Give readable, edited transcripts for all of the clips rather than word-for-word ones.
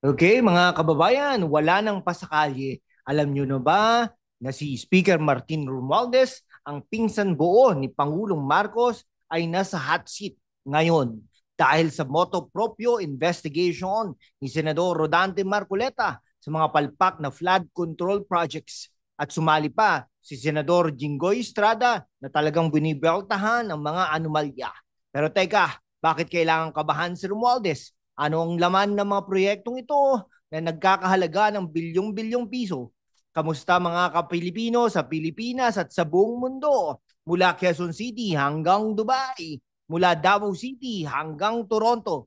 Okay, mga kababayan, wala nang pasakalye. Alam nyo na ba na si Speaker Martin Romualdez, ang pinsan buo ni Pangulong Marcos, ay nasa hot seat ngayon dahil sa motu proprio investigation ni Senador Rodante Marcoleta sa mga palpak na flood control projects. At sumali pa si Senador Jinggoy Estrada na talagang binibeltahan ang mga anomalya. Pero teka, bakit kailangan kabahan si Romualdez? Ano ang laman ng mga proyektong ito na nagkakahalaga ng bilyong-bilyong piso? Kamusta mga kapilipino sa Pilipinas at sa buong mundo? Mula Quezon City hanggang Dubai, mula Davao City hanggang Toronto.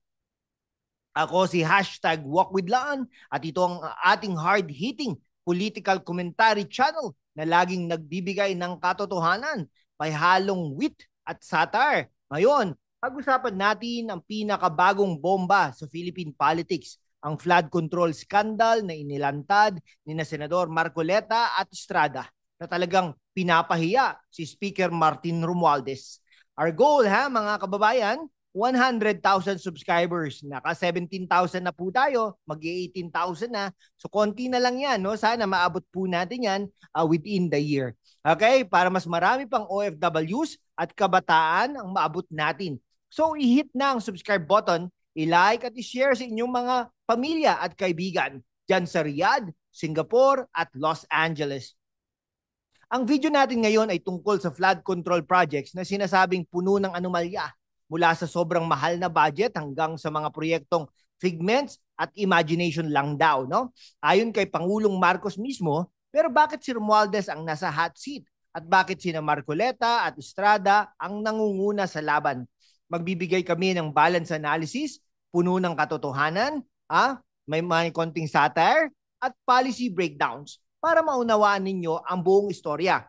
Ako si hashtag #WalkWithLaan at ito ang ating hard-hitting political commentary channel na laging nagbibigay ng katotohanan, may halong wit at satire. Ngayon, pag-usapan natin ang pinakabagong bomba sa Philippine politics, ang flood control scandal na inilantad ni na Senador Marcoleta at Estrada na talagang pinapahiya si Speaker Martin Romualdez. Our goal mga kababayan, 100,000 subscribers. Naka 17,000 na po tayo, mag-18,000 na. So konti na lang yan, no? Sana maabot po natin yan within the year. Okay? Para mas marami pang OFWs at kabataan ang maabot natin. So i-hit na ang subscribe button, i-like at i-share sa inyong mga pamilya at kaibigan dyan sa Riyadh, Singapore at Los Angeles. Ang video natin ngayon ay tungkol sa flood control projects na sinasabing puno ng anomalya mula sa sobrang mahal na budget hanggang sa mga proyektong figments at imagination lang daw, no? Ayon kay Pangulong Marcos mismo, pero bakit si Romualdez ang nasa hot seat? At bakit sina Marcoleta at Estrada ang nangunguna sa laban? Magbibigay kami ng balance analysis, puno ng katotohanan, may konting satire, at policy breakdowns para maunawaan ninyo ang buong istorya.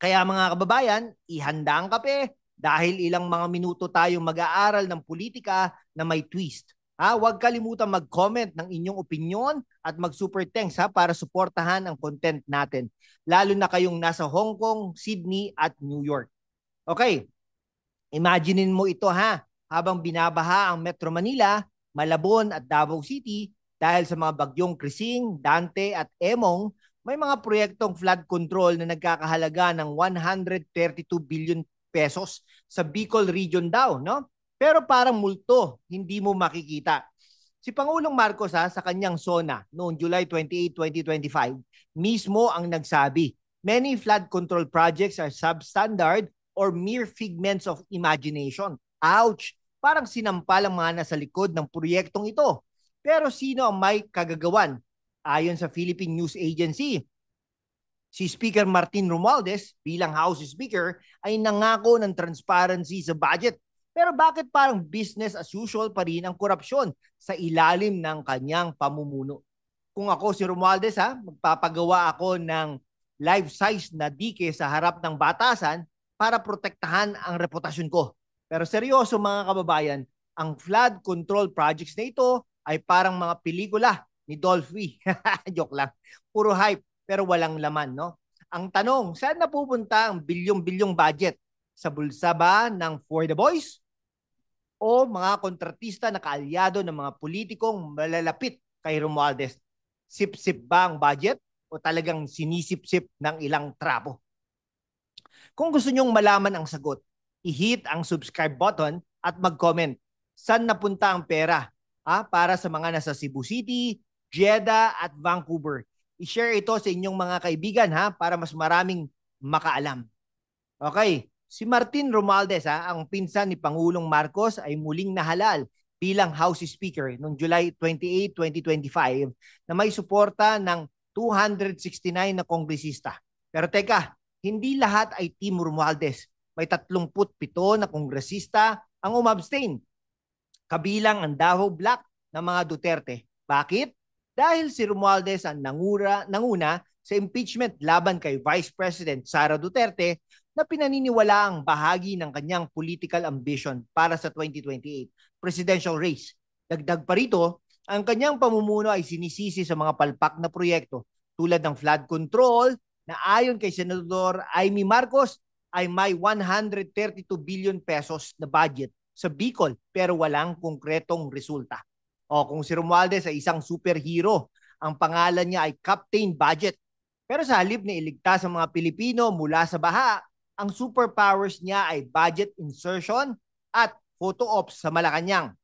Kaya mga kababayan, ihanda ang kape dahil ilang mga minuto tayong mag-aaral ng politika na may twist. Huwag kalimutan mag-comment ng inyong opinion at mag-super thanks para suportahan ang content natin. Lalo na kayong nasa Hong Kong, Sydney at New York. Okay, imaginein mo ito habang binabaha ang Metro Manila, Malabon at Davao City dahil sa mga bagyong Krising, Dante at Emong, may mga proyektong flood control na nagkakahalaga ng 132 billion pesos sa Bicol region daw, no? Pero parang multo, hindi mo makikita. Si Pangulong Marcos sa kanyang SONA noong July 28, 2025, mismo ang nagsabi, many flood control projects are substandard or mere figments of imagination. Ouch! Parang sinampal ang mga nasa likod ng proyektong ito. Pero sino ang may kagagawan? Ayon sa Philippine News Agency, si Speaker Martin Romualdez bilang House Speaker ay nangako ng transparency sa budget. Pero bakit parang business as usual pa rin ang korupsyon sa ilalim ng kanyang pamumuno? Kung ako si Romualdez magpapagawa ako ng life-size na dike sa harap ng batasan para protektahan ang reputasyon ko. Pero seryoso mga kababayan, ang flood control projects na ito ay parang mga pelikula ni Dolphy. Joke lang. Puro hype pero walang laman, no? Ang tanong, saan napupunta ang bilyong-bilyong budget? Sa bulsa ba ng For the Boys? O mga kontratista na kaalyado ng mga politikong malalapit kay Romualdez? Sip-sip ba ang budget? O talagang sinisip-sip ng ilang trapo? Kung gusto nyong malaman ang sagot, i-hit ang subscribe button at mag-comment. Saan napunta ang pera? Para sa mga nasa Cebu City, Jeddah at Vancouver. I-share ito sa inyong mga kaibigan para mas maraming makaalam. Okay, si Martin Romualdez ang pinsan ni Pangulong Marcos ay muling nahalal bilang House Speaker noong July 28, 2025 na may suporta ng 269 na kongresista. Pero teka, hindi lahat ay Team Romualdez. May 37 na kongresista ang umabstain. Kabilang ang Davao Black ng mga Duterte. Bakit? Dahil si Romualdez ang nanguna sa impeachment laban kay Vice President Sara Duterte na pinaniniwala ang bahagi ng kanyang political ambition para sa 2028 presidential race. Dagdag pa rito, ang kanyang pamumuno ay sinisisi sa mga palpak na proyekto tulad ng flood control na ayon kay Senador Amy Marcos ay may 132 billion pesos na budget sa Bicol pero walang konkretong resulta. O kung si Romualdez ay isang superhero, ang pangalan niya ay Captain Budget. Pero sa halip na iligtas ang mga Pilipino mula sa baha, ang superpowers niya ay budget insertion at photo ops sa Malacanang.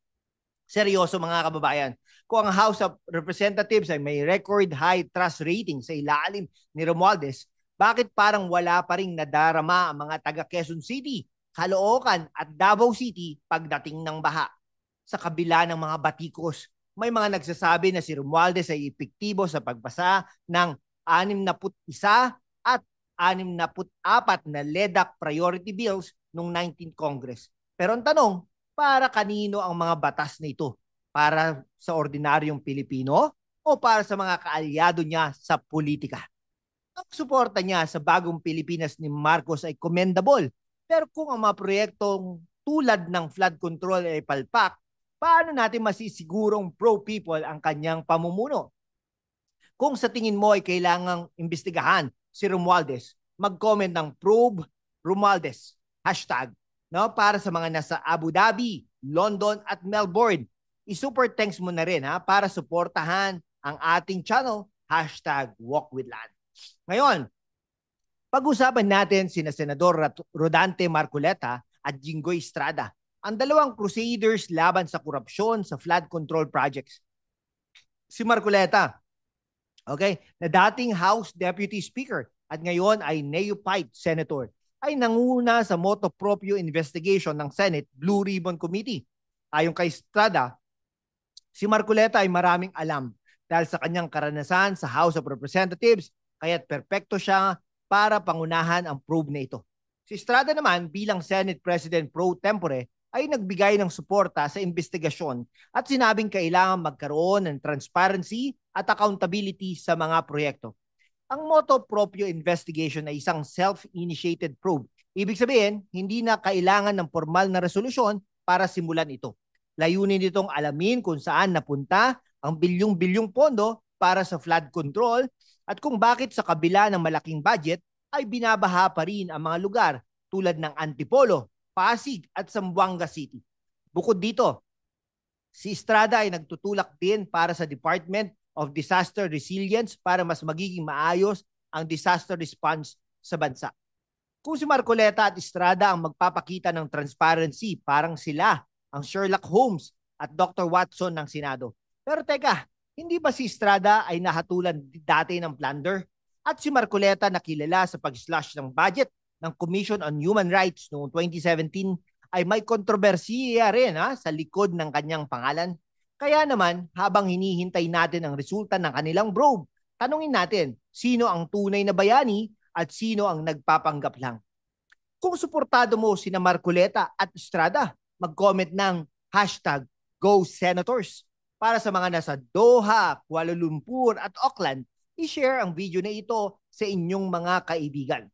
Seryoso mga kababayan, kung ang House of Representatives ay may record high trust rating sa ilalim ni Romualdez, bakit parang wala pa ring nadarama ang mga taga Quezon City, Caloocan at Davao City pagdating ng baha? Sa kabila ng mga batikos, may mga nagsasabi na si Romualdez ay epektibo sa pagbasa ng 61 at 64 na LEDAC priority bills noong 19th Congress. Pero ang tanong, para kanino ang mga batas na ito? Para sa ordinaryong Pilipino o para sa mga kaalyado niya sa politika? Ang suporta niya sa bagong Pilipinas ni Marcos ay commendable. Pero kung ang mga proyektong tulad ng flood control ay palpak, paano natin masisigurong pro-people ang kanyang pamumuno? Kung sa tingin mo ay kailangang imbestigahan si Romualdez, mag-comment ng probe Romualdez hashtag, no, para sa mga nasa Abu Dhabi, London at Melbourne. I-super thanks mo na rin para suportahan ang ating channel hashtag Walk with Land. Ngayon, pag-usapan natin sina Senador Rodante Marcoleta at Jinggoy Estrada, ang dalawang crusaders laban sa korupsyon sa flood control projects. Si Marcoleta, okay, na dating House Deputy Speaker at ngayon ay neophyte Senator, ay nanguna sa motu proprio investigation ng Senate Blue Ribbon Committee. Ayon kay Estrada, si Marcoleta ay maraming alam dahil sa kanyang karanasan sa House of Representatives, kaya't perpekto siya para pangunahan ang probe na ito. Si Estrada naman bilang Senate President pro tempore ay nagbigay ng suporta sa investigasyon at sinabing kailangan magkaroon ng transparency at accountability sa mga proyekto. Ang motu proprio investigation ay isang self-initiated probe. Ibig sabihin, hindi na kailangan ng formal na resolusyon para simulan ito. Layunin nitong alamin kung saan napunta ang bilyong-bilyong pondo para sa flood control at kung bakit sa kabila ng malaking budget ay binabaha pa rin ang mga lugar tulad ng Antipolo, Pasig at Zamboanga City. Bukod dito, si Estrada ay nagtutulak din para sa Department of Disaster Resilience para mas magiging maayos ang disaster response sa bansa. Kung si Marcoleta at Estrada ang magpapakita ng transparency, parang sila ang Sherlock Holmes at Dr. Watson ng Senado. Pero teka, hindi ba si Estrada ay nahatulan dati ng plunder? At si Marcoleta na kilala sa pag-slash ng budget ng Commission on Human Rights noong 2017 ay may kontrobersiya rin sa likod ng kanyang pangalan. Kaya naman, habang hinihintay natin ang resulta ng kanilang probe, tanungin natin sino ang tunay na bayani at sino ang nagpapanggap lang. Kung suportado mo sina Marcoleta at Estrada, mag-comment ng hashtag GoSenators. Para sa mga nasa Doha, Kuala Lumpur at Auckland, i-share ang video na ito sa inyong mga kaibigan.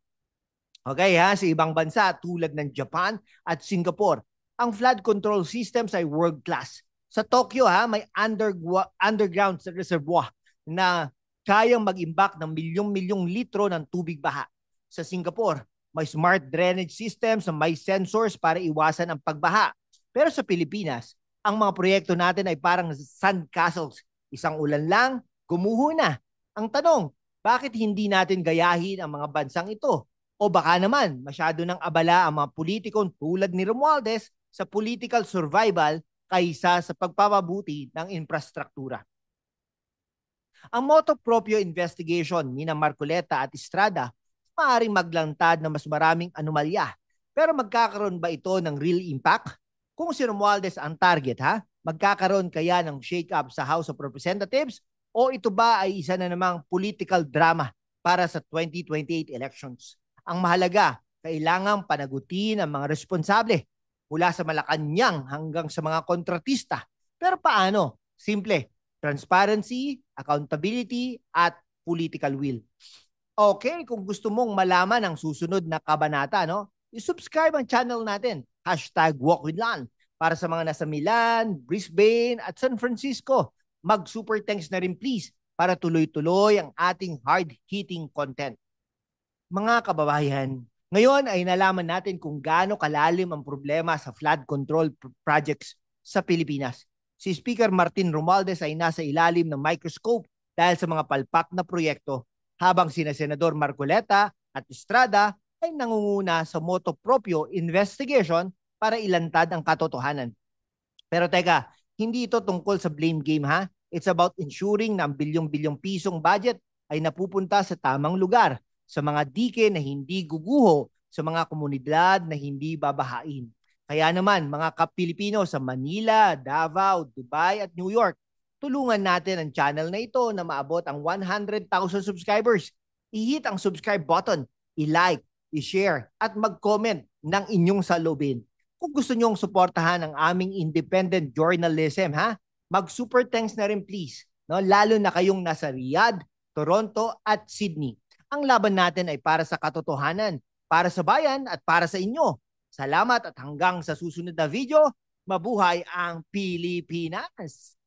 Okay sa ibang bansa tulad ng Japan at Singapore, ang flood control systems ay world class. Sa Tokyo may underground reservoir na kayang mag-imbak ng milyong-milyong litro ng tubig baha. Sa Singapore, may smart drainage systems na may sensors para iwasan ang pagbaha. Pero sa Pilipinas, ang mga proyekto natin ay parang sand castles. Isang ulan lang, gumuho na. Ang tanong, bakit hindi natin gayahin ang mga bansang ito? O baka naman, masyado nang abala ang mga politikong tulad ni Romualdez sa political survival kaysa sa pagpapabuti ng infrastruktura. Ang motu proprio investigation ni Marcoleta at Estrada maaaring maglantad na mas maraming anomalya. Pero magkakaroon ba ito ng real impact? Kung si Romualdez ang target, magkakaroon kaya ng shake-up sa House of Representatives o ito ba ay isa na namang political drama para sa 2028 elections? Ang mahalaga, kailangang panagutin ang mga responsable mula sa Malacanang hanggang sa mga kontratista. Pero paano? Simple, transparency, accountability, at political will. Okay, kung gusto mong malaman ang susunod na kabanata, i-subscribe ang channel natin, hashtag #WalkWithLan, para sa mga nasa Milan, Brisbane, at San Francisco. Mag-super thanks na rin please para tuloy-tuloy ang ating hard-hitting content. Mga kababayan, ngayon ay nalaman natin kung gaano kalalim ang problema sa flood control projects sa Pilipinas. Si Speaker Martin Romualdez ay nasa ilalim ng microscope dahil sa mga palpak na proyekto, habang sina Senador Marcoleta at Estrada ay nangunguna sa motu proprio investigation para ilantad ang katotohanan. Pero teka, hindi ito tungkol sa blame game ha. It's about ensuring na ang bilyong-bilyong pisong budget ay napupunta sa tamang lugar, sa mga dike na hindi guguho, sa mga komunidad na hindi babahain. Kaya naman, mga Pilipino sa Manila, Davao, Dubai at New York, tulungan natin ang channel na ito na maabot ang 100,000 subscribers. I-hit ang subscribe button, i-like, i-share at mag-comment ng inyong salubin. Kung gusto nyong suportahan ang aming independent journalism, ha? Mag-super thanks na rin please, no? Lalo na kayong nasa Riyadh, Toronto at Sydney. Ang laban natin ay para sa katotohanan, para sa bayan at para sa inyo. Salamat at hanggang sa susunod na video, mabuhay ang Pilipinas!